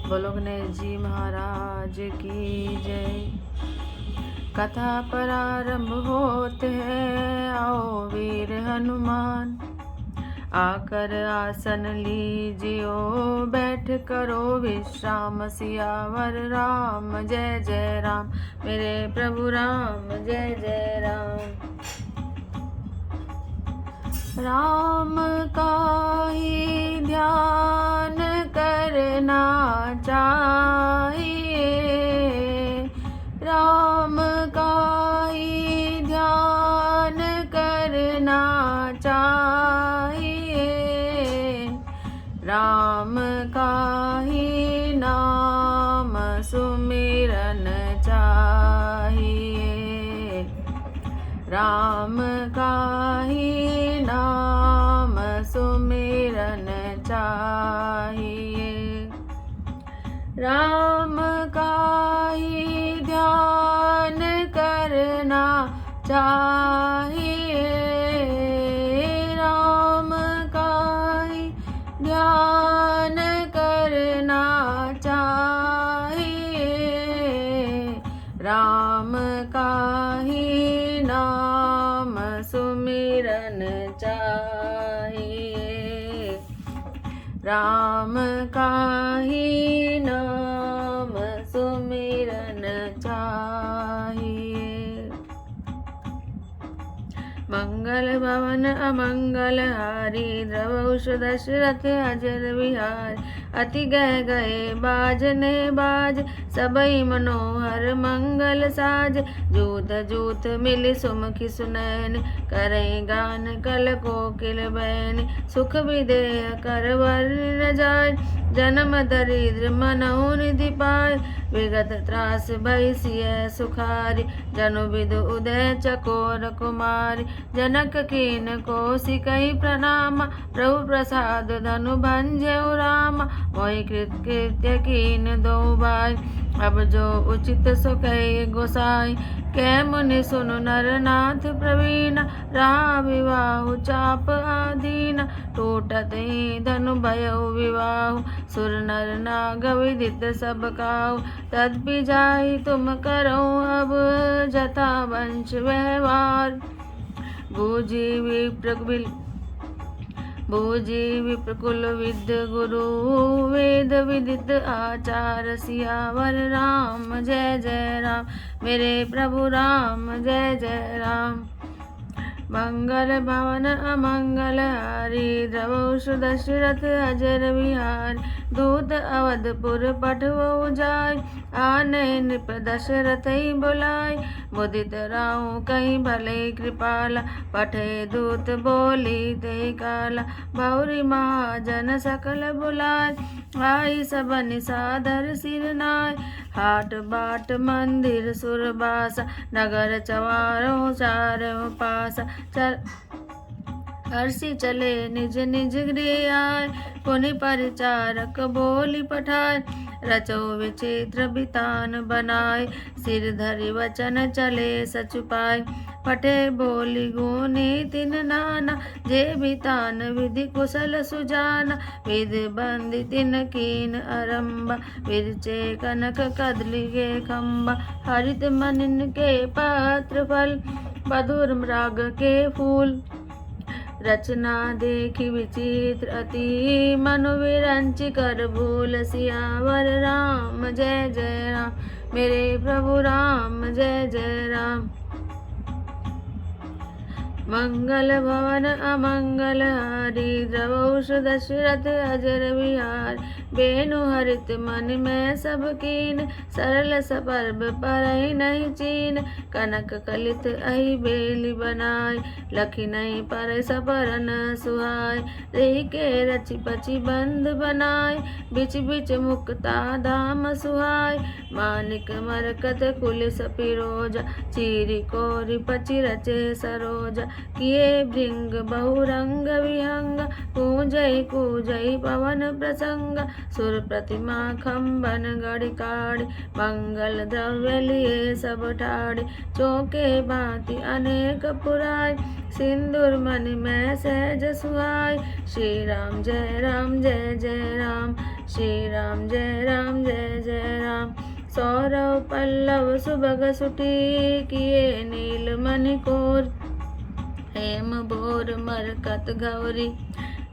बोलो गणेश जी महाराज की जय। कथा प्रारंभ होते है, आओ वीर हनुमान, आकर आसन लीजियो, बैठ करो विश्राम। सियावर राम जय जय राम, मेरे प्रभु राम जय जय राम। राम का ही ध्यान करना चाहिए, राम का ही ध्यान करना चाहिए, राम का ही नाम सुमिरन चाहिए, राम का ही नाम सुमिरन चाहिए, राम का ही ध्यान करना चाहिए, राम का ही ध्यान करना चाहिए, राम का ही नाम सुमिरन चाहिए, राम का ही नाम सुमिरन चाहिए। मंगल भवन अमंगल हारी, द्रवहुष दशरथ अजर विहार, अति गह गए बाजने बाज, सबई मनोहर मंगल साज, जूत जूत मिली सुमुखी सुनैन, करई गान कल कोकिल बैन, सुख विदेह कर वर न जाय, जन्म दरिद्र मनहु निधि पाय, विगत त्रास भय सिय सुखारि, जनु विदु उदय चकोर कुमारी, जनक कीन कौशिकहि प्रणाम, प्रभु प्रसाद धनु भंजऊ राम, मोहि कृत्य कीन दो भाई, अब जो उचित सो कहे गोसाई, कै मुनि सुनु नर नाथ प्रवीण, रहा विवाहु चाप आदीन, टूटत ही धनु भयउ विवाहु, सुर नर नाग विदित सब काहू, तद्पि जाहि तुम करो अब जथा वंश व्यवहार, भूजी विप्रकुल विद्य गुरु, वेद विदित आचार, सियावर राम जय जय राम, मेरे प्रभु राम जय जय राम। मंगल भवन अमंगल हारी, द्रवहुष दशरथ अजर विहार, दूत अवधपुर पठवऊ जाय, आने नृप दशरथ बुलाय, मुदित राहु कहीं भले कृपाला, पठे दूत बोली ते काला, भौरी महाजन सकल बुलाय, आई सबनि सादर सिर नाय, हाट बाट मंदिर सुरबासा, नगर चवारों चारों पासा, हर्षि चले निज निज गृह आय, पुनि परिचारक बोली पठाय, रचो विचित्र बितान बनाय, सिर धरि वचन चले सचुपाय, पठे बोली गुनी तिन नाना, जे बितान विधि कुशल सुजाना, विधि बंदी तिन कीन आरंभा, विरचे कनक कदली के खम्बा, हरित मनिन के पत्र फल, मधुर मृग के फूल, रचना देखी विचित्र अति, मनु विरंच कर भूल, सियावर राम जय जय राम, मेरे प्रभु राम जय जय राम। मंगल भवन अमंगल हारी, द्रवहुष दशरथ अजर विहार, बेनु हरित मन में सब कीन, सरल सपर्ब परहि नहीं चीन, कनक कलित अहि बेली बनाय, लखी नहीं पर सपरन सुहाय, रही के रचि पचि बंध बनाय, बिच बिच मुक्ता धाम सुहाय, मानिक मरकत कुलिस पिरोजा, चीरी कोरि पचि रचे सरोजा, किए भृंग बहुरंग विहंग, कूजई कूजई पवन प्रसंग, सुर प्रतिमा खम्बन गढ़ काढ़, मंगल द्रव्य लिए सब ठाढ़, चौके भांति अनेक पुराय, सिंदूर मणि में सहज सुहाय, श्री राम जय जय राम, श्री राम जय सौरव पल्लव सुभग सुठी किए नील मणिकोर हेम बोर मरकत गौरी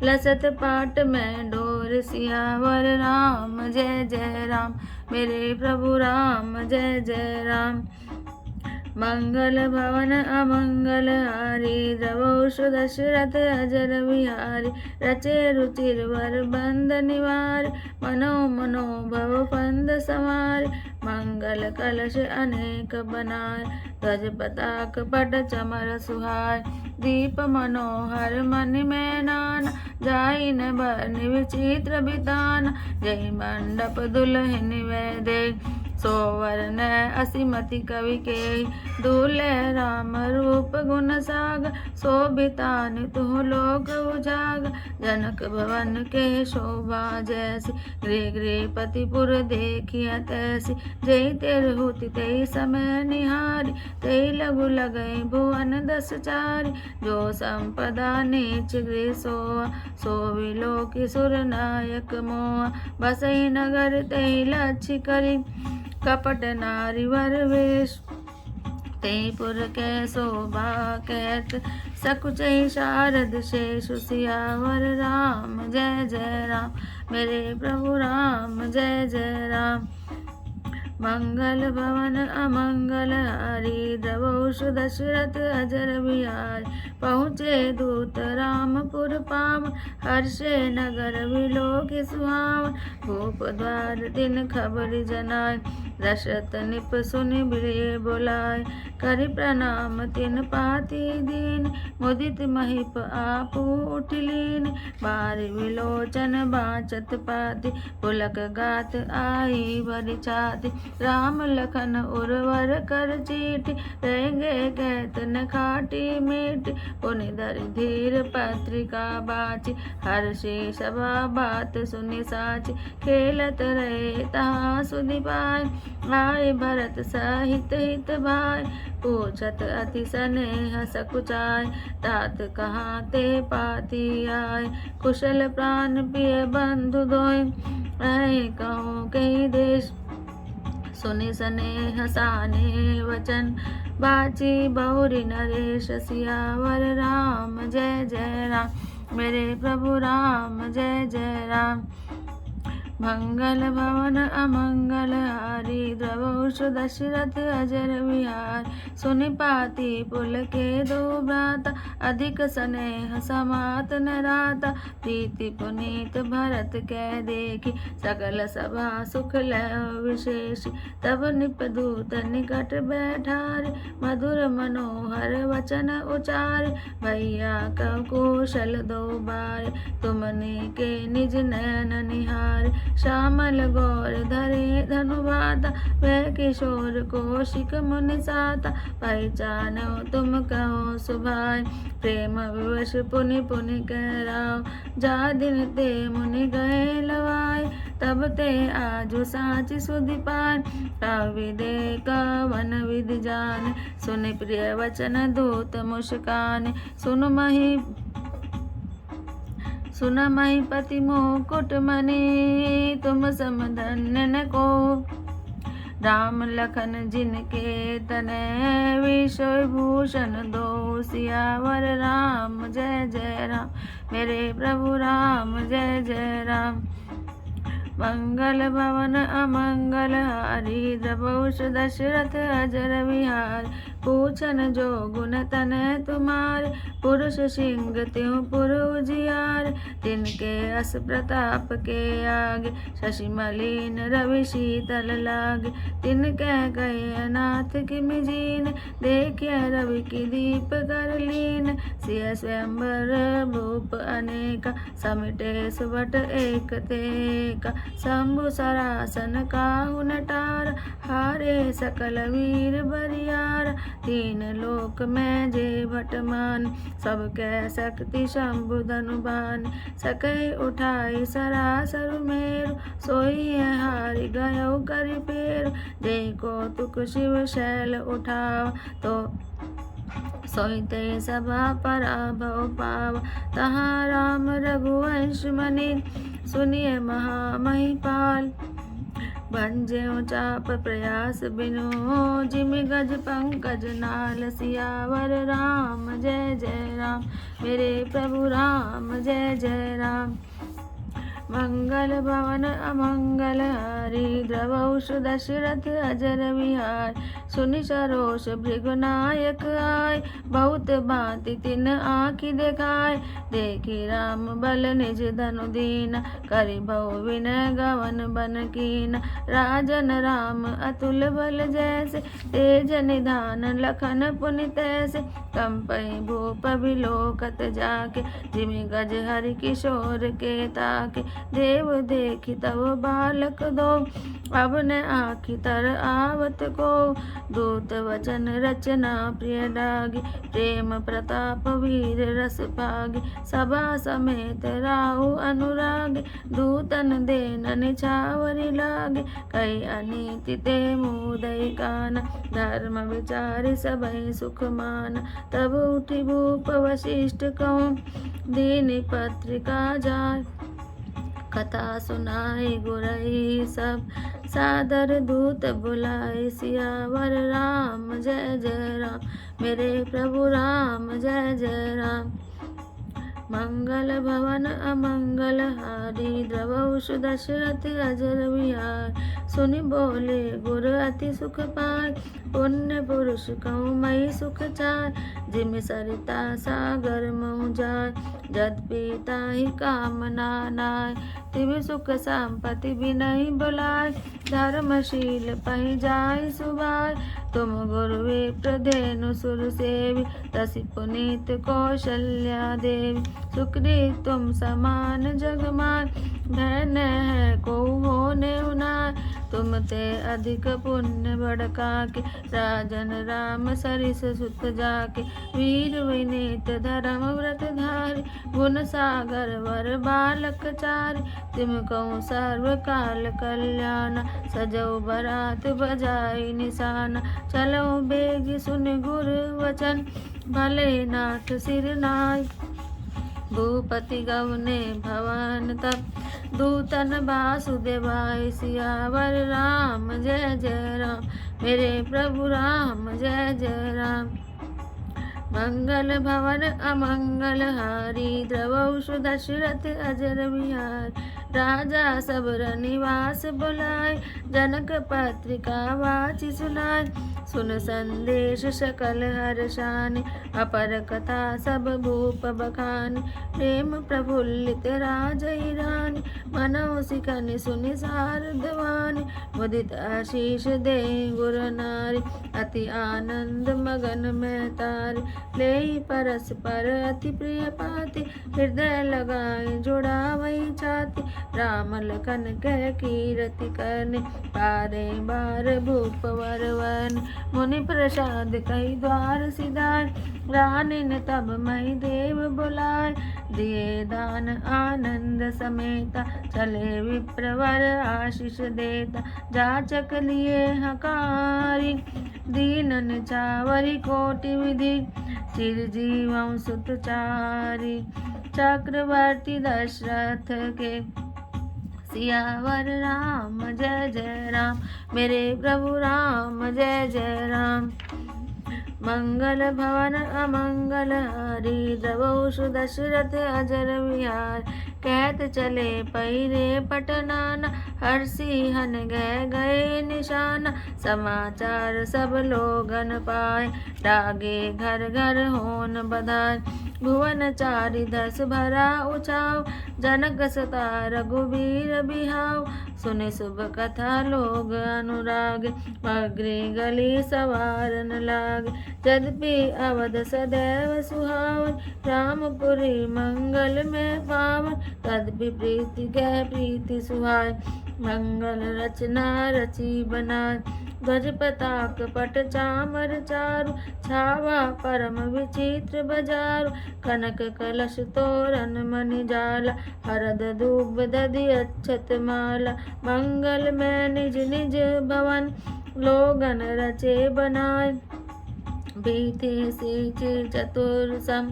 लसत पाट में डोर सियावर राम जय जय राम मेरे प्रभु राम जय जय राम। मंगल भवन अमंगल हारी द्रवौष दशरथ अजर विहारी रचे रुचिर वर बंद निवार मनो मनो भव फंद समार मंगल कलश अनेक बनाय ध्वज पताक पट चमर सुहाय दीप मनोहर मणि में नाना जाई न बनि विचित्र बितान जय मंडप दुल्हन वैदे सोवर्ण असीमति कवि के दूल्हे राम रूप गुण साग शोभितान तुह लोक उजाग जनक भवन के शोभा जैसी गृह गृहपति पुर देखिया तैसी जय तिरहुति तय समय निहारी तय लघु लगई भुवन दस चारि जो संपदा नीच गृह सोआ सो विलोकि सुर नायक मोआ बसई नगर तय लक्ष्य करी कपट नारी वर वेश तेपुर के शोभा कहत सकुचई शारद शेष सियावर राम जय जय राम मेरे प्रभु राम जय जय राम। मंगल भवन अमंगल हारी द्रवौष दशरथ अजर बिहारी पहुँचे दूत रामपुर पावन हर्षे नगर विलोकि सुहावन भूप द्वार दिन खबर जनाय दशरथ निप सुनि प्रिय बोलाय करि प्रणाम तिन पाति दीन मुदित महिप आपू उठलीन बारि विलोचन बाचत पाति पुलक गात आई भरि छाति राम लखन उर्वर कर चीठी रहेंगे कहत न खाटी मीठी पुनि धरि धीर पत्रिका बाची हर्षि सभा बात सुनि साची खेलत रहे तहाँ सुधि पाय आए भरत सहित हित भाई पूछत अति स्नेह सकुचाय तात कहाँ ते पाती आय कुशल प्राण प्रिय बंधु दोय आए कहूँ कई देश सुनि स्नेह साने वचन बाची बहुरी नरेश सियावर राम जय जय राम मेरे प्रभु राम जय जय राम। मंगल भवन अमंगल हारी द्रवौष दशरथ अजर विहार सुनि पाति पुल के दो भ्राता अधिक स्नेह समात न राता प्रीति पुनीत भरत कै देखी सकल सभा सुख लय विशेष तब निपदूत निकट बैठारे मधुर मनोहर वचन उचारे भैया कव कुशल दो बार तुमने के निज नयन निहार श्यामल गौर धरे धनुबाता वह किशोर कौशिक मुनि साता पहचानो तुम कहो सुभाय प्रेम विवश पुनि पुनि कह राव जा दिन ते मुनि गए लवाय तब ते आजु साची सुधि पान विदे कवन विधि जान सुनि प्रिय वचन दूत मुस्कान सुन महीपति मुकुट मणि तुम समधन्य न को राम लखन जिनके तनय विषय भूषण दो सियावर राम जय जय राम मेरे प्रभु राम जय जय राम। मंगल भवन अमंगल हारी द्रवौष दशरथ अजर विहार पूछन जो गुण तनय तुम्हारे पुरुष सिंह त्यों पुर उजियार तिनके अस प्रताप के आगे शशि मलिन रवि शीतल लागे तिनके गए नाथ की मिजीन देखिए रवि की दीप कर लीन सिय स्वयंवर भूप अनेका समिटे सुबट एक तेका शंभु सरासन काहु नटार हारे सकल वीर बरियार तीन लोक में जे भटमान सब कह शक्ति शंभु धनुबान सकै उठाई सरासर मेरु सोई हारि गयो करि पेरु देखो तुक शिव शैल उठाव तो सोईते सभा पराभव पाव तहाँ राम रघुवंश मनि सुनिए महामहिपाल भंज्यो चाप प्रयास बिनु, जिमि गज पंकज नाल सियावर राम जय जय राम। मेरे प्रभु राम जय जय राम। मंगल भवन अमंगल हारी, द्रवौष दशरथ अजर विहार। सुनि सरोष भृगुनायक आय, बहुत भांति तिन आँखि देखाय। देखी राम बल निज धनु दीन, करि भव विनय गवन बन कीन। राजन राम अतुल बल जैसे, तेज निधान लखन पुनि तैसे। कंपई भूप बिलोकत जाके, जिमि गज हरि किशोर के ताके। देव देखि तब बालक दो, अब न आँखि तर आवत को। दूत वचन रचना प्रिय डागी, प्रेम प्रताप वीर रस पागी। सभा समेत राहु अनुरागी, दूतन देन निछावरी लागे। कई अनीति ते मुदई काना, धर्म विचारि सबहि सुख माना। तब उठि भूप वशिष्ठ कहूँ, दीनि पत्रिका जाय। कथा सुनाई गुरई सब, सादर दूत बुलाए। सियावर राम जय जय राम। मेरे प्रभु राम जय जय राम। मंगल भवन अमंगल हारी, द्रवौष दशरथ अजर विहार। सुनि बोले गुर अति सुख पाय, पुण्य पुरुष कहूँ मई सुख चाय। जिमि सरिता सागर महु जाय, जद्पि ताहि कामना नाय। तिबि सुख संपत्ति बिनहि बुलाय, धर्मशील पहि जाय सुभाय। तुम गुरु विप्र धेनु सुर सेवी, तसि पुनीत कौशल्या देवी। सुकृत तुम समान जग माय, भय न है कोउ होने नाय। तुम ते अधिक पुण्य बड़का के, राजन राम सरिस सुत जाके। वीर विनीत धर्म व्रत धारी, गुण सागर वर बालक चारि। तिम कहूँ सर्व काल कल्याण, सजौ बरात बजाई निशाना। चलो बेग सुन गुर वचन, भले नाथ सिर नाय। भूपति गवने भवन तब, दूतन वासुदेवाय। सियावर राम जय जय राम। मेरे प्रभु राम जय जय राम। मंगल भवन अमंगल हारी, द्रवौष दशरथ अजर विहार। राजा सबर निवास बुलाय, जनक पत्रिका वाचि सुनाय। सुन संदेश सकल हर्षानि, अपर कथा सब भूप बखानि। प्रेम प्रफुल्लित राजै रानी, मनौ सिखनि सुनि शारद वाणी। मुदित आशीष दे गुर नारी, अति आनंद मगन में तारी। लेहि परस्पर अति प्रिय पाति, हृदय लगाए जुड़ावई छाति। राम लखन कह कीरति करने, पारे बार भूप वर वन। मुनि प्रसाद कई द्वार सिधाय, रानी ने तब मई देव बुलाय। दिए दान आनंद समेता, चले विप्रवर आशीष देता। जाचक लिए हकारी, दीनन चावरी कोटि विधि। चिरजीवं सुत चारि, चक्रवर्ती दशरथ के। सियावर राम जय जय राम। मेरे प्रभु राम जय जय राम। मंगल भवन अमंगल हारी, द्रवौष दशरथ अजर विहार। कहत चले पैरे पटनाना, हर्षि हन गए निशाना। समाचार सब लोगन पाए, डागे घर घर होन बधाई। भुवन चारि दस भरा उछाव, जनक सता रघुबीर बिहाव। सुने शुभ कथा लोग अनुराग, अग्रे गली सवारन लाग। यद्यपि अवध सदैव सुहावन, रामपुरी मंगल में पावन। तद्यपि प्रीति कह प्रीति सुहाय, मंगल रचना रची बनाय। ध्वज पताक पट चामर चारु, छावा परम विचित्र बजारु। कनक कलश तोरण मणि जाला, हरद धूप दधि अक्षत माला। मंगल में निज निज भवन, लोगन रचे बनाय। बीते से चतुर सम,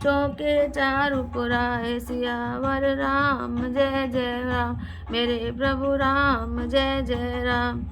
चौके चारु पुराए सियावर राम जय जय राम मेरे प्रभु राम जय जय राम।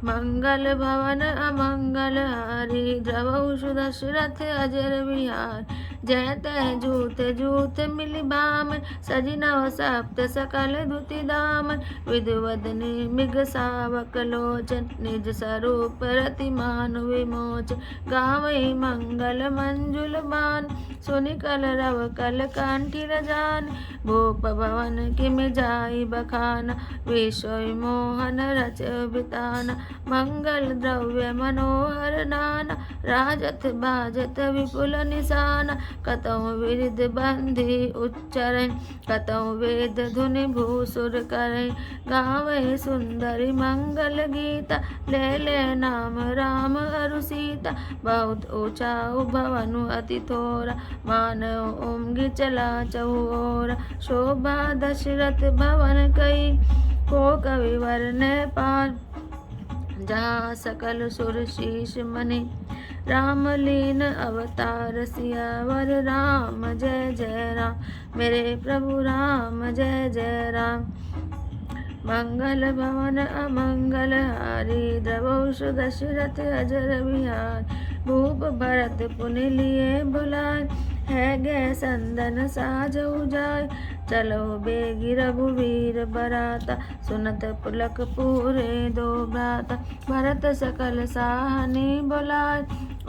मंगल भवन अमंगल हारी द्रवहु दशरथ अजर विहार जय तय जूत जूत मिलि बामन सजि नव सप्त सकल दुति दामन विधुवदनी मृग सावक लोचन निज स्वरूप रति मानु विमोच गावई मंगल मंजुल मान सुनि कल रव कल कंठी रजान भूप भवन किम जाई बखाना विश्व मोहन रच बिताना मंगल द्रव्य मनोहर नाना राजत बाजत विपुल निशाना कतहु विरिध बंधी उच्चरण कतहु वेद धुनि भूसुर करें गावे सुंदरी मंगल गीता ले ले नाम राम अरु सीता बहुत ऊंचा भवनु अति थोरा मानव उमगी चला चहुओरा शोभा दशरथ भवन कई को कवि वरने पार जहाँ सकल सुर शीश मनि राम लीन अवतार सियावर राम जय जय राम मेरे प्रभु राम जय जय राम। मंगल भवन अमंगल हारी द्रवहु दशरथ अजर विहार भूप भरत पुनि लिए बुलाए है गए संदन साजऊ जाय चलो बेगी रघुवीर बराता सुनत पुलक पूरे दो भ्राता भरत सकल साहनी बुलाय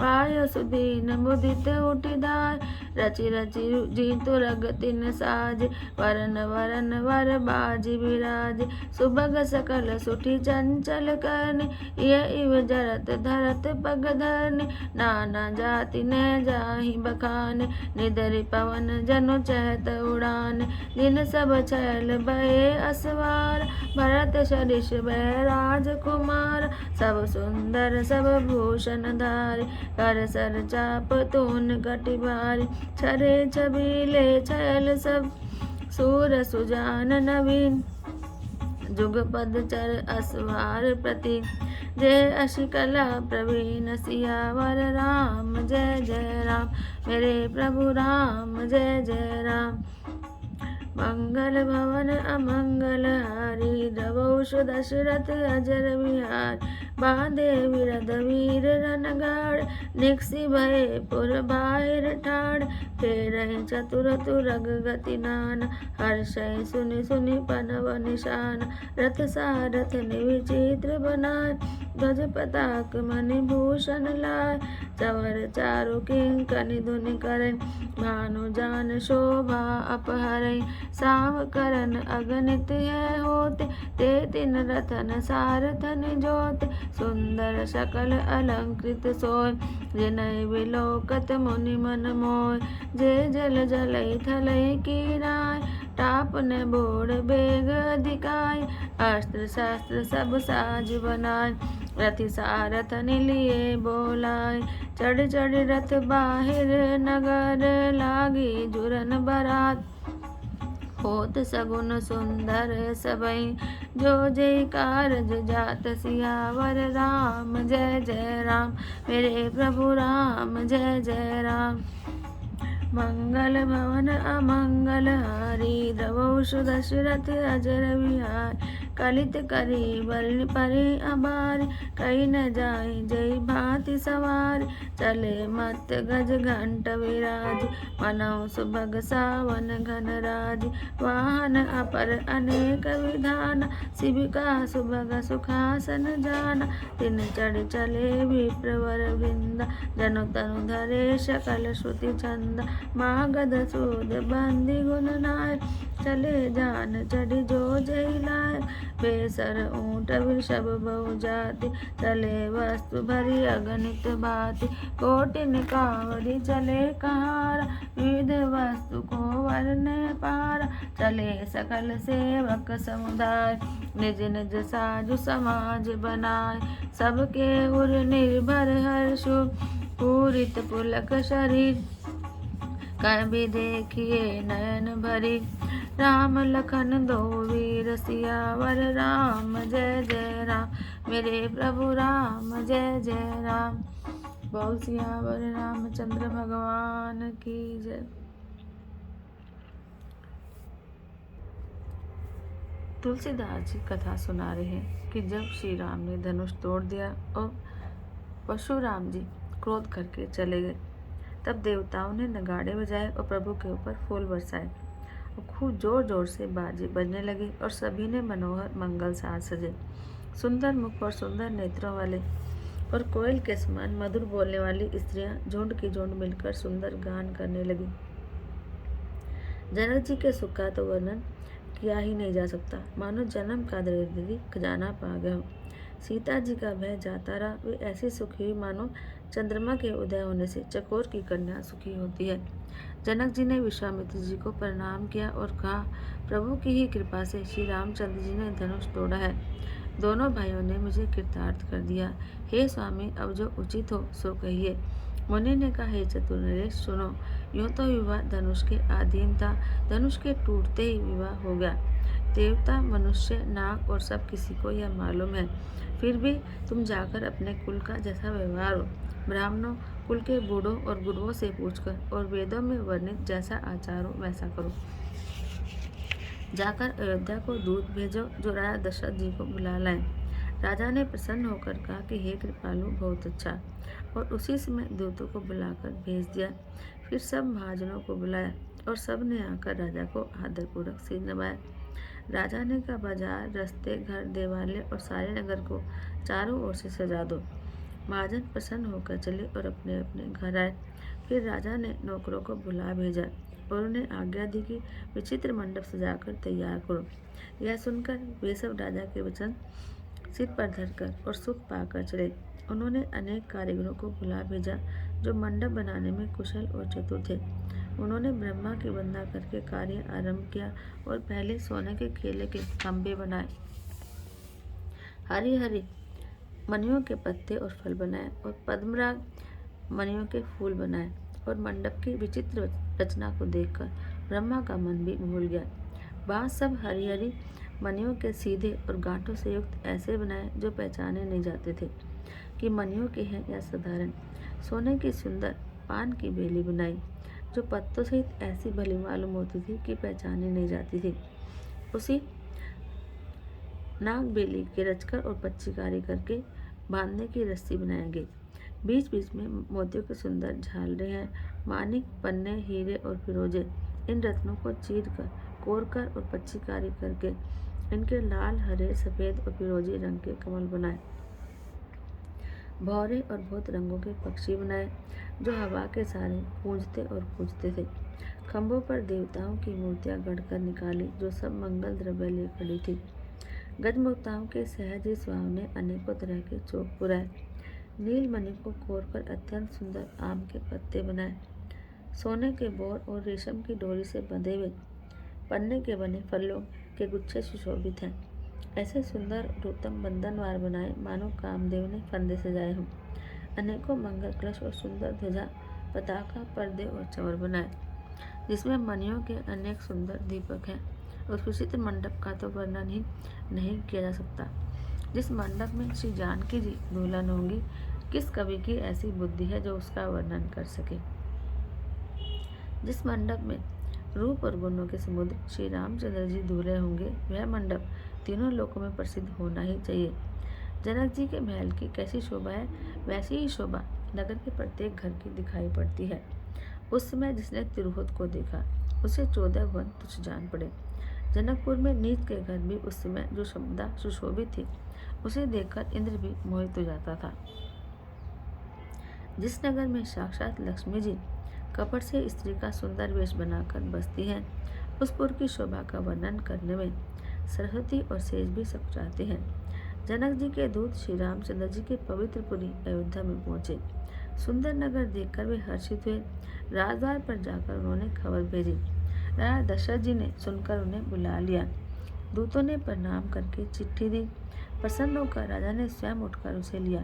आयो सुदीन मुदित उठिदाय रचि रचि जीतु रग तिन साज वरन वरन वर बाजी विराज सुभग सकल सुठी चंचल करनी ये इव जरत धरत पग धरनी नाना जाति ने जाहि बखाने निदरि पवन जनु चहत उड़ान दिन सब छैल भये असवार भरत सरिष भय राजकुमार सब सुंदर सब भूषण धारी कर सर चाप तून कटि भारी छरे छबीले छैल सब सूर सुजान नवीन जुगपद चर असवार प्रति जय अशिकला प्रवीण सियावर राम जय जय राम मेरे प्रभु राम जय जय राम। मंगल भवन अमंगल हारी द्रवहु दशरथ अजर विहार बांधे विरध वीर रनगाड़ निकसी भये पुर बाहिर ठाड़ फेरहि चतुर तुरग गति नान हर्षय सुनि सुनि पनव निशान रथ सारथ निविचित्र बनाय ध्वज पताक मणि भूषण लाय चवर चारु किंकनि धुनि करें भानु जान शोभा अपहरै साव करन अगणित है होते ते तिन रतन सारथन जोते सुंदर सकल अलंकृत सोय जिनय विलोकत मुनि मन मोय जे जल जलय थलय कीनाय टाप न बोड़ बेग अधिकाय अस्त्र शास्त्र सब साज बनाय रथि सारथ लिए बोलाय चढ़ चढ़ रथ बाहिर नगर लागी जुरन बरात होत सगुन सुंदर सबई जो जय कारज जात सियावर राम जय जय राम मेरे प्रभु राम जय जय राम। मंगल भवन अमंगल हारी द्रवहु दशरथ अजर विहार कलित करी बल परि अबार कही न जाय जय भांति सवार चले मत गज घंट विराज मनौ सुभग सावन घन राज वाहन अपर अनेक विधान शिविका सुभग सुखासन जान तिन चढ़ चले विप्रवर वृंदा जनु तनु धरे सकल श्रुति छंदा मागध सूद बंदी गुण नायक चले जान चढ़ी जो जय लायक बेसर ऊंट वृषभ बहु जाति चले वस्तु भरी अगणित भांति कोटिन कांवरी चले कहारा विविध वस्तु को वरने पारा चले सकल सेवक समुदाय निज निज साजु समाज बनाए सबके उर निर्भर हर्षु पूरित पुलक शरीर कभी देखिए नयन भरी राम लखन दो वीर सियावर राम जय जय राम मेरे प्रभु राम जय जय राम। बोल सियावर रामचंद्र भगवान की जय। तुलसीदास जी कथा सुना रहे हैं कि जब श्री राम ने धनुष तोड़ दिया और परशुराम जी क्रोध करके चले गए, तब देवताओं ने नगाड़े बजाए और प्रभु के ऊपर फूल बरसाए और खूब जोर जोर से बाजे बजने लगे और सभी ने मनोहर मंगल साज सजे, सुंदर मुख और सुंदर नेत्रों वाले और कोयल के समान मधुर बोलने वाली स्त्रियां झुंड की झुंड मिलकर सुंदर गान करने लगी। जनक जी के सुख का तो वर्णन किया ही नहीं जा सकता, मानो जन्म का दरिद्री खजाना पा गया हो। सीता जी का भय जाता रहा, वे ऐसी सुखी हुई मानो चंद्रमा के उदय होने से चकोर की कन्या सुखी होती है। जनक जी ने विश्वामित्र जी को प्रणाम किया और कहा, प्रभु की ही कृपा से श्री रामचंद्र जी ने धनुष तोड़ा है। दोनों भाइयों ने मुझे कृतार्थ कर दिया। हे स्वामी, अब जो उचित हो सो कहिए। मुनि ने कहा, हे चतुर सुनो, यूं तो विवाह धनुष के अधीन था, धनुष के टूटते ही विवाह हो गया। देवता, मनुष्य, नाग और सब किसी को यह मालूम है, फिर भी तुम जाकर अपने कुल का जैसा व्यवहार हो, ब्राह्मणों, कुल के बूढ़ों और गुरुओं से पूछकर और वेदों में वर्णित जैसा आचार हो वैसा करो। जाकर अयोध्या को दूत भेजो जो राजा दशरथ जी को बुला लाएं। राजा ने प्रसन्न होकर कहा कि हे कृपालु, बहुत अच्छा, और उसी समय दूतों को बुलाकर भेज दिया। फिर सब महाजनों को बुलाया और सब ने आकर राजा को आदरपूर्वक सिर नवाया। राजा ने कहा, बाजार, रास्ते, घर, देवालय और सारे नगर को चारों ओर से सजा दो। महाजन प्रसन्न होकर चले और अपने अपने घर आए। फिर राजा ने नौकरों को बुला भेजा और उन्हें आज्ञा दी कि विचित्र मंडप सजाकर तैयार करो। यह सुनकर वे सब राजा के वचन सिर पर धरकर और सुख पाकर चले। उन्होंने अनेक कारीगरों को बुला भेजा जो मंडप बनाने में कुशल और चतुर थे। उन्होंने ब्रह्मा की वंदना करके कार्य आरंभ किया और पहले सोने के केले के खंभे बनाए, हरी हरी मणियों के पत्ते और फल बनाए और पद्मराग मणियों के फूल बनाए, और मंडप की विचित्र रचना को देखकर ब्रह्मा का मन भी भूल गया। बाँस सब हरी हरी मणियों के सीधे और गांठों से युक्त ऐसे बनाए जो पहचाने नहीं जाते थे कि मणियों के हैं या साधारण। सोने की सुंदर पान की बेली बनाई जो पत्तों सहित ऐसी भली मालूम होती थी कि पहचानी नहीं जाती थी। उसी नाग बेली के रचकर और पच्चीकारी करके बांधने की रस्सी बनाई गई। बीच बीच में मोतियों के सुंदर झालरें हैं, मानिक, पन्ने, हीरे और फिरोजे। इन रत्नों को चीर कर, कोर कर और पच्चीकारी करके इनके लाल, हरे, सफेद और फिरोजी रंग के कमल बनाए। भौरे और बहुत रंगों के पक्षी बनाए जो हवा के सहारे गूंजते और पूजते थे। खंभों पर देवताओं की मूर्तियां गढ़कर निकाली जो सब मंगल द्रव्य लिए खड़ी थी। गजमुक्ताओं के सहज ही सुहावने अनेकों तरह के चौक पुराए। नीलमणि को कोरकर अत्यंत सुंदर आम के पत्ते बनाए। सोने के बोर और रेशम की डोरी से बंधे हुए पन्ने के बने फलों के गुच्छे सुशोभित हैं। ऐसे सुंदर और उत्तम बंधनवार बनाए मानो कामदेव ने फंदे सजाए हों। अनेकों मंगल कलश और सुंदर ध्वजा, पताका, पर्दे और चंवर बनाए जिसमें मणियों के अनेक सुंदर दीपक हैं। उस विचित्र मंडप का तो वर्णन ही नहीं किया जा सकता। जिस मंडप में श्री जानकी जी दुल्हन होंगी, किस कवि की ऐसी बुद्धि है जो उसका वर्णन कर सके। जिस मंडप में रूप और गुणों के समुद्र श्री रामचंद्र जी दूल्हे होंगे, वह मंडप तीनों लोकों में प्रसिद्ध होना ही चाहिए। जनक जी के महल की कैसी शोभा है, वैसी ही शोभा नगर के प्रत्येक घर की दिखाई पड़ती है। उस समय जिसने तिरहुत को देखा उसे 14 वन तुच्छ जान पड़े। जनकपुर में नीच के घर भी उस समय जो शब्दा सुशोभित थी, उसे देखकर इंद्र भी मोहित हो जाता था। जिस नगर में साक्षात लक्ष्मी जी कपट से स्त्री का सुंदर वेश बनाकर बसती हैं, उस पुर की शोभा का वर्णन करने में सरस्वती और शेष भी सकुचाते हैं। जनक जी के दूत श्री रामचंद्र जी के पवित्र पुरी अयोध्या में पहुंचे। सुंदर नगर देखकर वे हर्षित हुए। राजद्वार पर जाकर उन्होंने खबर भेजी। राजा दशरथ जी ने सुनकर उन्हें बुला लिया। दूतों ने प्रणाम करके चिट्ठी दी। प्रसन्न होकर राजा ने स्वयं उठकर उसे लिया।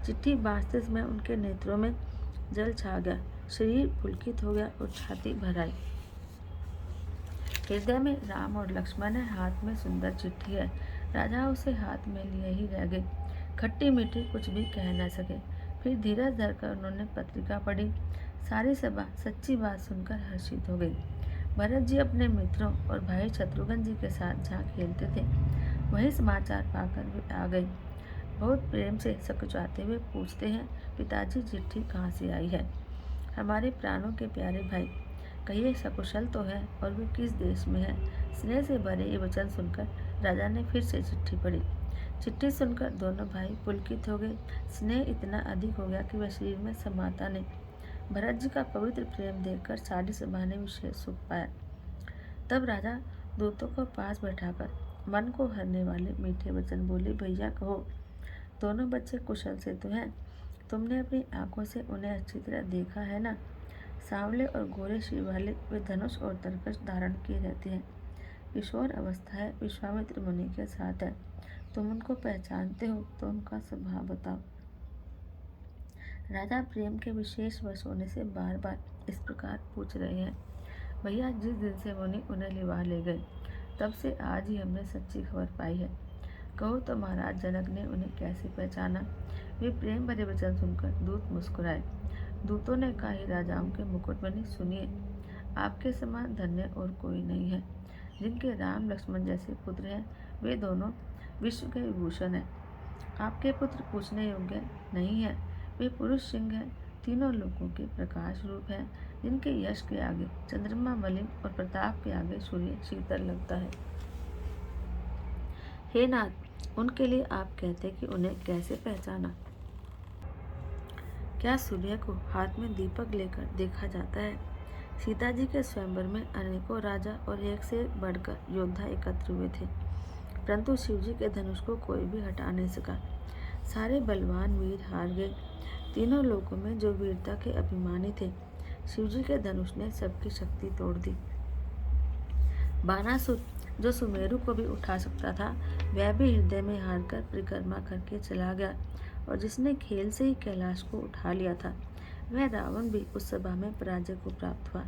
चिट्ठी बांटते समय उनके नेत्रों में जल छा गया, शरीर पुलकित हो गया और छाती भर आई। हृदय में राम और लक्ष्मण है, हाथ में सुंदर चिट्ठी है। राजा उसे हाथ में लिए ही रह गए, खट्टी मीठी कुछ भी कह न सके। फिर धीरज धरकर उन्होंने पत्रिका पढ़ी। सारी सभा सच्ची बात सुनकर हर्षित हो गई। भरत जी अपने मित्रों और भाई शत्रुघ्न जी के साथ जहाँ खेलते थे वही समाचार पाकर वे आ गए। बहुत प्रेम से सकुचाते हुए पूछते हैं, पिताजी चिट्ठी कहाँ से आई है? हमारे प्राणों के प्यारे भाई, कहिए सकुशल तो है और वे किस देश में है? स्नेह से भरे ये वचन सुनकर राजा ने फिर से चिट्ठी पढ़ी। चिट्ठी सुनकर दोनों भाई पुलकित हो गए। स्नेह इतना अधिक हो गया कि वह शरीर में समाता नहीं। भरत जी का पवित्र प्रेम देखकर सारी सभा ने विशेष सुख पाया। तब राजा दूतों को पास बैठाकर मन को हरने वाले मीठे वचन बोले, भैया कहो, दोनों बच्चे कुशल से तो हैं? तुमने अपनी आंखों से उन्हें अच्छी तरह देखा है ना? सांवले और गोरे शिर वाले वे धनुष और तरकश धारण किए रहते हैं। किशोर अवस्था है, विश्वामित्र मुनि के साथ है। तुम उनको पहचानते हो तो उनका स्वभाव बताओ। राजा प्रेम के विशेष वश होने से बार बार इस प्रकार पूछ रहे हैं। भैया, जिस दिन से मुनि उन्हें लिवा ले गए तब से आज ही हमने सच्ची खबर पाई है। कहो तो महाराज जनक ने उन्हें कैसे पहचाना? वे प्रेम भरे वचन सुनकर दूत मुस्कुराए। दूतों ने कहा, हे राजाओं के मुकुटमणि, सुनिए, आपके समान धन्य और कोई नहीं है। जिनके राम लक्ष्मण जैसे पुत्र हैं वे दोनों विश्व के विभूषण हैं। आपके पुत्र पूछने योग्य नहीं है। वे पुरुष सिंह हैं, तीनों लोकों के प्रकाश रूप हैं, जिनके यश के आगे चंद्रमा मलिन और प्रताप के आगे सूर्य शीतल लगता है। हे नाथ, उनके लिए आप कहते कि उन्हें कैसे पहचाना? क्या सूर्य को हाथ में दीपक लेकर देखा जाता है? सीता जी के स्वयंवर में अनेकों राजा और एक से एक बढ़कर योद्धा एकत्र हुए थे, परंतु शिव जी के धनुष को कोई भी हटा नहीं सका। सारे बलवान वीर हार गए। तीनों लोकों में जो वीरता के अभिमानी थे, शिव जी के धनुष ने सबकी शक्ति तोड़ दी। बानासुर, जो सुमेरु को भी उठा सकता था, वह भी हृदय में हारकर परिक्रमा करके चला गया, और जिसने खेल से ही कैलाश को उठा लिया था, वह रावण भी उस सभा में पराजय को प्राप्त हुआ।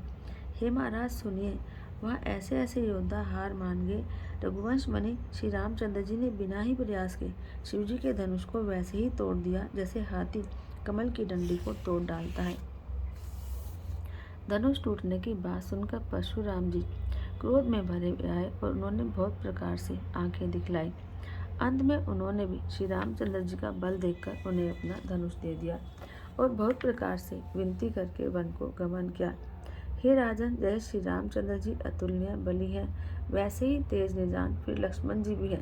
हे महाराज सुनिए, वहाँ ऐसे ऐसे योद्धा हार मान गए। रघुवंश मणि श्री रामचंद्र जी ने बिना ही प्रयास के शिव जी के धनुष को वैसे ही तोड़ दिया जैसे हाथी कमल की डंडी को तोड़ डालता है। धनुष टूटने की बात सुनकर परशुराम जी क्रोध में भरे आए और उन्होंने बहुत प्रकार से आंखें दिखलाई। अंत में उन्होंने भी श्री रामचंद्र जी का बल देखकर उन्हें अपना धनुष दे दिया और बहुत प्रकार से विनती करके वन को गमन किया। हे राजन, जैसे श्री रामचंद्र जी अतुलनीय बली हैं, वैसे ही तेज निजान फिर लक्ष्मण जी भी हैं,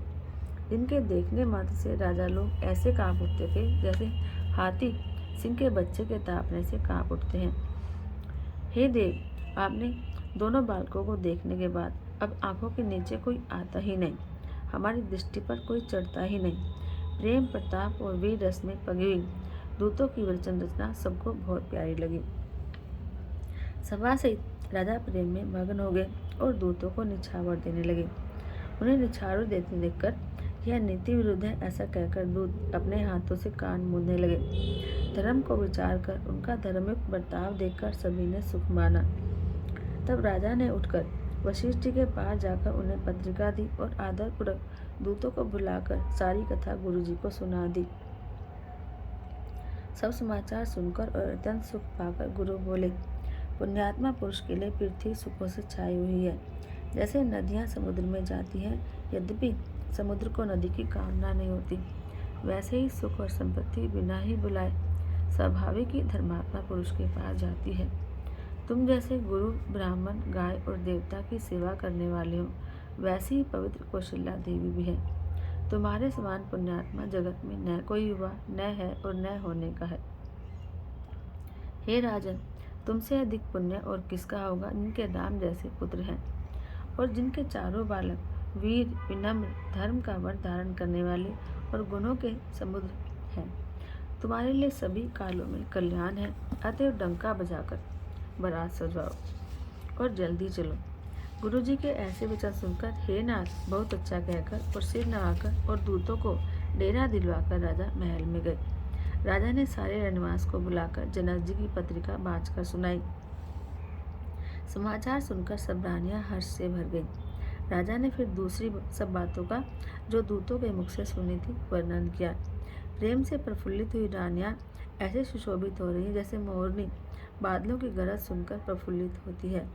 जिनके देखने मात्र से राजा लोग ऐसे कांप उठते थे जैसे हाथी सिंह के बच्चे के तापने से कांप उठते हैं। हे देव, आपने दोनों बालकों को देखने के बाद अब आंखों के नीचे कोई आता ही नहीं, हमारी दृष्टि पर कोई चढ़ता ही नहीं। प्रेम, प्रताप और वीर रस में पगी हुई दूतों की वचन रचना सबको बहुत प्यारी लगी। सभा से राजा प्रेम में मग्न हो गए और दूतों को निछावर देने लगे। उन्हें निछावर देते देखकर यह नीति विरुद्ध है ऐसा कहकर दूत अपने हाथों से कान मूंदने लगे। धर्म को विचार कर उनका धार्मिक बर्ताव देखकर सभी ने सुख माना। तब राजा ने उठकर वशिष्ठ जी के पास जाकर उन्हें पत्रिका दी और आदरपूर्वक दूतों को बुलाकर सारी कथा गुरु जी को सुना दी। सब समाचार सुनकर और अत्यंत सुख पाकर गुरु बोले, पुण्यात्मा पुरुष के लिए पृथ्वी सुखों से छाई हुई है। जैसे नदियां समुद्र में जाती हैं, यद्यपि समुद्र को नदी की कामना नहीं होती, वैसे ही सुख और संपत्ति बिना ही बुलाए स्वाभाविक ही धर्मात्मा पुरुष के पास जाती है। तुम जैसे गुरु, ब्राह्मण, गाय और देवता की सेवा करने वाले हो, वैसी ही पवित्र कौशल्या देवी भी है। तुम्हारे समान पुण्यात्मा जगत में न कोई हुआ, न है और न होने का है। हे राजन, तुमसे अधिक पुण्य और किसका होगा जिनके राम जैसे पुत्र हैं और जिनके चारों बालक वीर, विनम्र, धर्म का वर धारण करने वाले और गुणों के समुद्र हैं। तुम्हारे लिए सभी कालों में कल्याण है। अतएव डंका बजाकर बारात सजवाओ और जल्दी चलो। गुरुजी के ऐसे वचन सुनकर हे नाथ बहुत अच्छा कहकर और सिर नवाकर और दूतों को डेरा दिलवाकर राजा महल में गए। राजा ने सारे रणवास को बुलाकर जनक जी की पत्रिका बाँचकर सुनाई। समाचार सुनकर सब रानियां हर्ष से भर गईं। राजा ने फिर दूसरी सब बातों का जो दूतों के मुख से सुनी थी वर्णन किया। प्रेम से प्रफुल्लित हुई रानियां ऐसे सुशोभित हो रही है जैसे मोरनी बादलों की गरज सुनकर प्रफुल्लित होती है।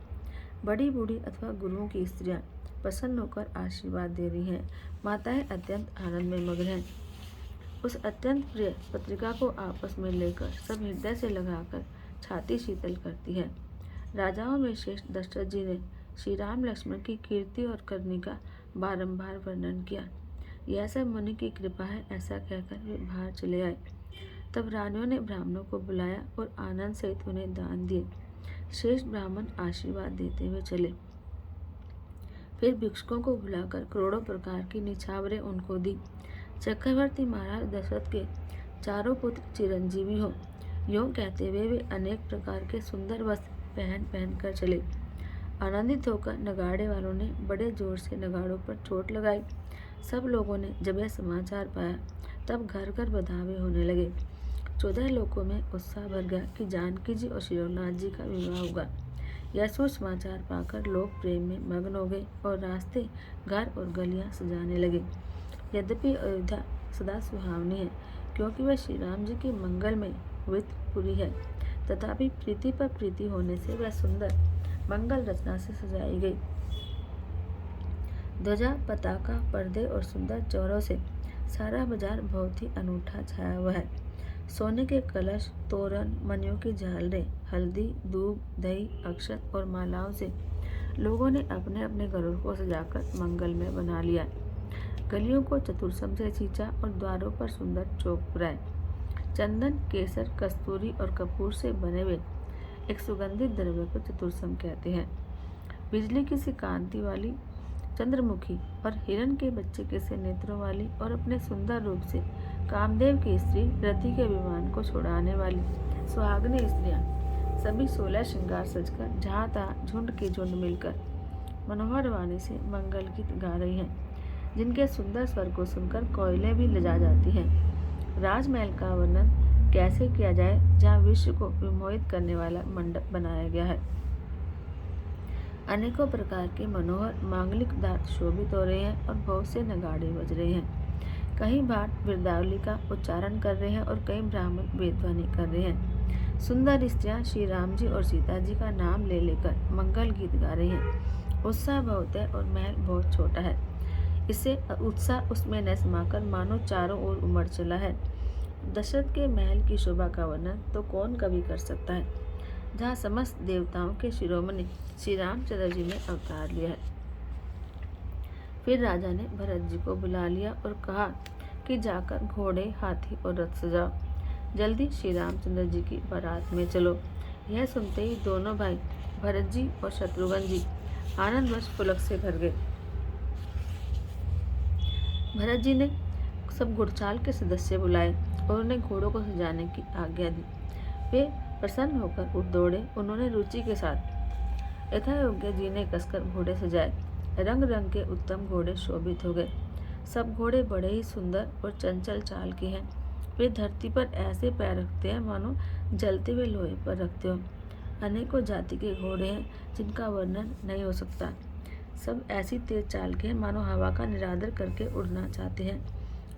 बड़ी बूढ़ी अथवा गुरुओं की स्त्रियां प्रसन्न होकर आशीर्वाद दे रही हैं। माताएं अत्यंत आनंद में मग्न हैं। उस अत्यंत प्रिय पत्रिका को आपस में लेकर सब हृदय से लगाकर छाती शीतल करती है। राजाओं में श्रेष्ठ दशरथ जी ने श्री राम लक्ष्मण की कीर्ति और करनी का बारंबार वर्णन किया। यह सब मुनि की कृपा है, ऐसा कहकर वे बाहर चले आए। तब रानियों ने ब्राह्मणों को बुलाया और आनंद सहित उन्हें दान दिए। श्रेष्ठ ब्राह्मण आशीर्वाद देते हुए चले। फिर भिक्षुकों को बुलाकर करोड़ों प्रकार की निछावरें उनको दी। चक्रवर्ती महाराज दशरथ के चारों पुत्र चिरंजीवी हो, यूँ कहते हुए वे अनेक प्रकार के सुंदर वस्त्र पहन कर चले। आनंदित होकर नगाड़े वालों ने बड़े जोर से नगाड़ों पर चोट लगाई। सब लोगों ने जब यह समाचार पाया तब घर घर बधावे होने लगे। 14 लोकों में उत्साह भर गया कि जानकी जी और शिरोनाथ जी का विवाह होगा। यह सुसमाचार पाकर लोग प्रेम में मग्न हो गए और रास्ते, घर और गलियां सजाने लगे। यद्यपि अयोध्या सदा सुहावनी है, क्योंकि वह श्री राम जी की मंगल में पवित्रपुरी है, तथापि प्रीति पर प्रीति होने से वह सुंदर मंगल रचना से सजाई गई। ध्वजा, पताका, पर्दे और सुंदर चौरों से सारा बाजार बहुत ही अनूठा छाया हुआ है। सोने के कलश, तोरण, मणियों की झालरें, हल्दी, दूब, दही, अक्षत और मालाओं से लोगों ने अपने अपने घरों को सजाकर मंगलमय बना लिया। गलियों को चतुर्सम से सींचा और द्वारों पर सुंदर चौक पुराए। चंदन, केसर, कस्तूरी और कपूर से बने हुए एक सुगंधित द्रव्य को चतुर्सम कहते हैं। बिजली की सी कांति वाली, चंद्रमुखी और हिरण के बच्चे के से नेत्रों वाली और अपने सुंदर रूप से कामदेव की स्त्री रति के अभिमान को छुड़ाने वाली सुहागनी स्त्रियां सभी 16 श्रृंगार सजकर जहाँ तहाँ झुंड की झुंड मिलकर मनोहर वाणी से मंगल गीत गा रही हैं, जिनके सुंदर स्वर को सुनकर कोयलें भी लजा जाती हैं। राजमहल का वर्णन कैसे किया जाए, जहाँ विश्व को विमोहित करने वाला मंडप बनाया गया है। अनेकों प्रकार के मनोहर मांगलिक दात शोभित हो रहे हैं और बहुत से नगाड़े बज रहे हैं। कई भाट बिरदावली का उच्चारण कर रहे हैं और कई ब्राह्मण वेदध्वनि कर रहे हैं। सुंदर स्त्रियां श्री राम जी और सीता जी का नाम ले लेकर मंगल गीत गा रही हैं। उत्साह बहुत है और महल बहुत छोटा है, इससे उत्साह उसमें न समाकर मानो चारों ओर उमड़ चला है। दशरथ के महल की शोभा का वर्णन तो कौन कभी कर सकता है, जहाँ समस्त देवताओं के शिरोमणि श्री रामचंद्र जी ने अवतार लिया है। फिर राजा ने भरत जी को बुला लिया और कहा कि जाकर घोड़े, हाथी और रथ सजाओ, जल्दी श्री रामचंद्र जी की बारात में चलो। यह सुनते ही दोनों भाई भरत जी और शत्रुघ्न जी आनंदवश पुलक से भर गए। भरत जी ने सब घुड़चाल के सदस्य बुलाए और उन्हें घोड़ों को सजाने की आज्ञा दी। वे प्रसन्न होकर उठ दौड़े। उन्होंने रुचि के साथ यथायोग्य जी ने कसकर घोड़े सजाए। रंग रंग के उत्तम घोड़े शोभित हो गए। सब घोड़े बड़े ही सुंदर और चंचल चाल के हैं। वे धरती पर ऐसे पैर रखते हैं मानो जलते हुए लोहे पर रखते हो। अनेकों जाति के घोड़े हैं जिनका वर्णन नहीं हो सकता। सब ऐसी तेज चाल के हैं मानो हवा का निरादर करके उड़ना चाहते हैं।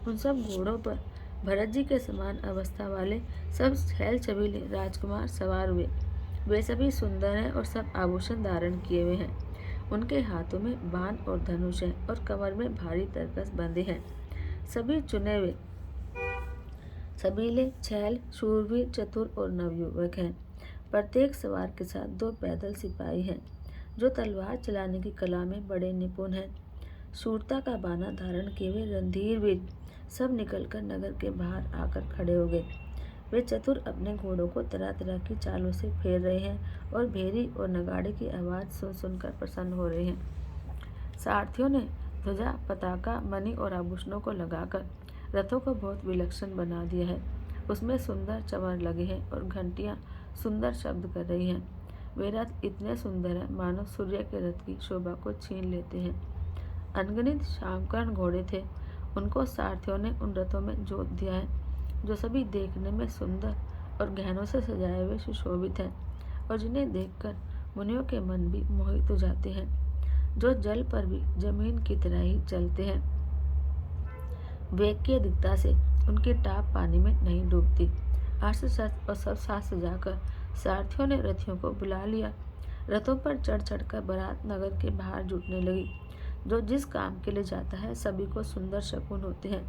उन सब घोड़ों पर भरत जी के समान अवस्था वाले सब छैल छबीले राजकुमार सवार हुए। वे सभी सुंदर हैं और सब आभूषण धारण किए हुए हैं। उनके हाथों में बाण और धनुष है और कमर में भारी तरकस बंधे हैं। सभी चुने हुए सबीले, छैल, शूरवीर, चतुर और नवयुवक हैं। प्रत्येक सवार के साथ 2 पैदल सिपाही हैं जो तलवार चलाने की कला में बड़े निपुण हैं। शूरता का बाना धारण किए हुए रणधीर वीर सब निकलकर नगर के बाहर आकर खड़े हो गए। वे चतुर अपने घोड़ों को तरह तरह की चालों से फेर रहे हैं और भेरी और नगाड़े की आवाज़ सुन सुनकर प्रसन्न हो रहे हैं। सारथियों ने ध्वजा, पताका, मणि और आभूषणों को लगाकर रथों को बहुत विलक्षण बना दिया है। उसमें सुंदर चमर लगे हैं और घंटियां सुंदर शब्द कर रही हैं। वे रथ इतने सुंदर हैं मानो सूर्य के रथ की शोभा को छीन लेते हैं। अनगिनत श्यामकर्ण घोड़े थे। उनको सारथियों ने उन रथों में जोत दिया है, जो सभी देखने में सुंदर और गहनों से सजाए हुए सुशोभित हैं और जिन्हें देखकर मुनियों के मन भी मोहित हो जाते हैं, जो जल पर भी जमीन की तरह ही चलते हैं। वेग की अधिकता से उनकी टाप पानी में नहीं डूबती। अस्त्र शस्त्र और सब साथ सजाकर सारथियों ने रथियों को बुला लिया। रथों पर चढ़ चढ़कर बारात नगर के बाहर जुटने लगी। जो जिस काम के लिए जाता है सभी को सुंदर शकुन होते हैं।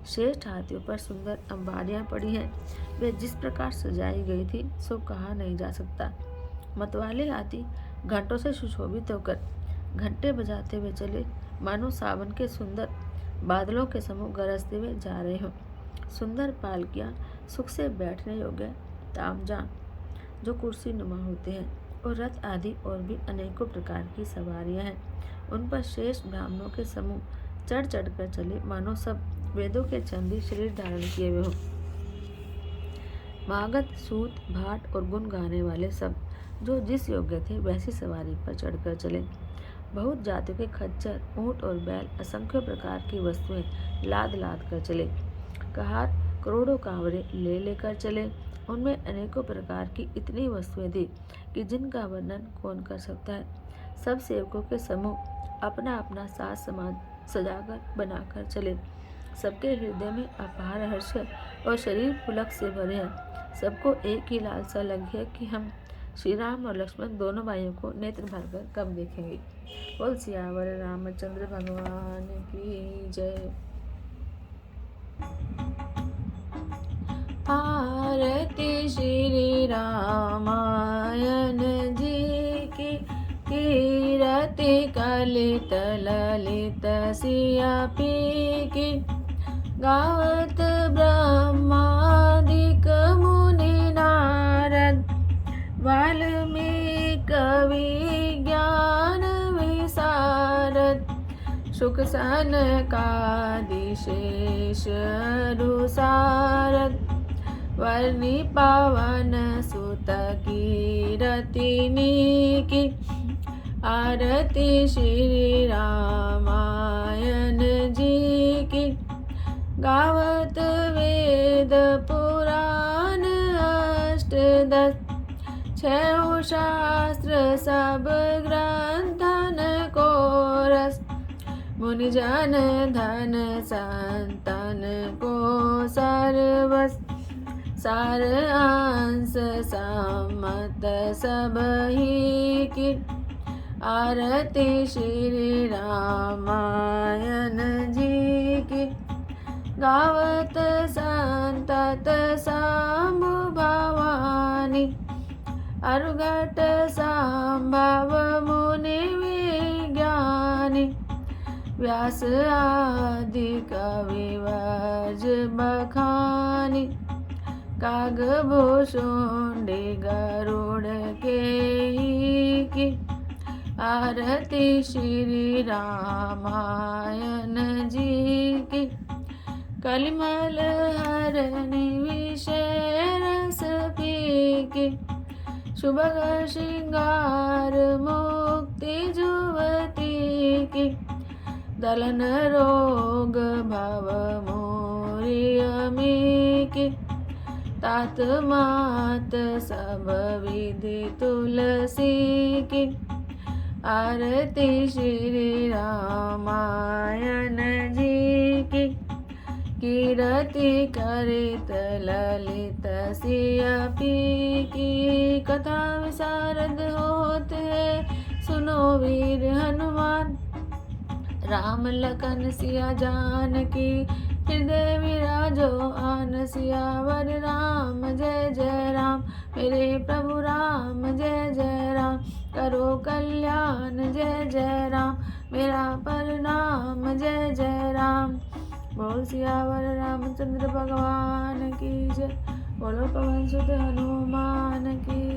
श्रेष्ठ हाथियों पर सुंदर अंबारियां पड़ी हैं। वे जिस प्रकार सजाई गई थी सो कहा नहीं जा सकता। मतवाले हाथी घंटों से सुशोभित होकर घंटे बजाते हुए चले, मानो सावन के सुंदर बादलों के समूह गरजते हुए जा रहे हों। सुंदर पालकियां सुख से बैठने योग्य तामजान जो कुर्सी नुमा होते हैं, और रथ आदि और भी अनेकों प्रकार की सवारियां हैं। उन पर श्रेष्ठ ब्राह्मणों के समूह चढ़ चढ़ कर चले, मानो सब वेदों के चंदी शरीर धारण किए हुए हों। मागध, सूत, भाट और गुण गाने वाले सब जो जिस योग्य थे वैसी सवारी पर चढ़कर चले। बहुत जातियों के खच्चर, ऊंट और बैल, असंख्य प्रकार की वस्तुएं लाद लाद कर चले। कहार करोड़ों कांवरे ले लेकर चले। उनमें अनेकों प्रकार की इतनी वस्तुएं थी कि जिनका वर्णन कौन कर सकता है। सब सेवकों के समूह अपना अपना साज समाज सजाकर बनाकर चले। सबके हृदय में अपार हर्ष और शरीर पुलक से भरे हैं। सबको एक ही लालसा लगी है कि हम श्री राम और लक्ष्मण दोनों भाइयों को नेत्र भरकर कब देखेंगे। बोल सियावर रामचंद्र भगवान की जय। आरती श्री रामायण जी की, कीरति कलित ललित सिया पी की। गावत ब्रह्मादिक मुनि नारद, वाल्मीकि विज्ञान विशारद। शुक सनकादि शेष रुसारद, वर्णि पावन सुत कीरतिनी की। आरती श्री रामायण जी की। गावत वेद पुराण अष्टदश, छह शास्त्र सब ग्रंथन को रस। मुनि जन धन संतन को सर्वस, सार अंश सम्मत सब ही की। आरती श्री रामायण जी की। गावत संतत शंभु भवानी, अरुघट संभव मुनि विज्ञानी। व्यास आदि कविवर्ज बखानी, कागभूषुंडी गरुड़ के ही की। आरती श्री रामायण जी की। कलिमल हरनि विषय रस पीकी। शुभ श्रृंगार मुक्ति जुवती की। दलन रोग भव मोरी अमी की। तात मात सब विधि तुलसी की। आरती श्री रामायण जी की। कीरति करित ललित सिया पी की। कथा विशारद होते हैं सुनो वीर हनुमान। राम लखन सिया जानकी, हृदय विराजो आन। सियावर राम जय जय राम, मेरे प्रभु राम जय जय राम। करो कल्याण जय जय राम, मेरा प्रणाम जय जय राम। बोल सियावर रामचंद्र भगवान की जय। बोलो पवन सुत हनुमान की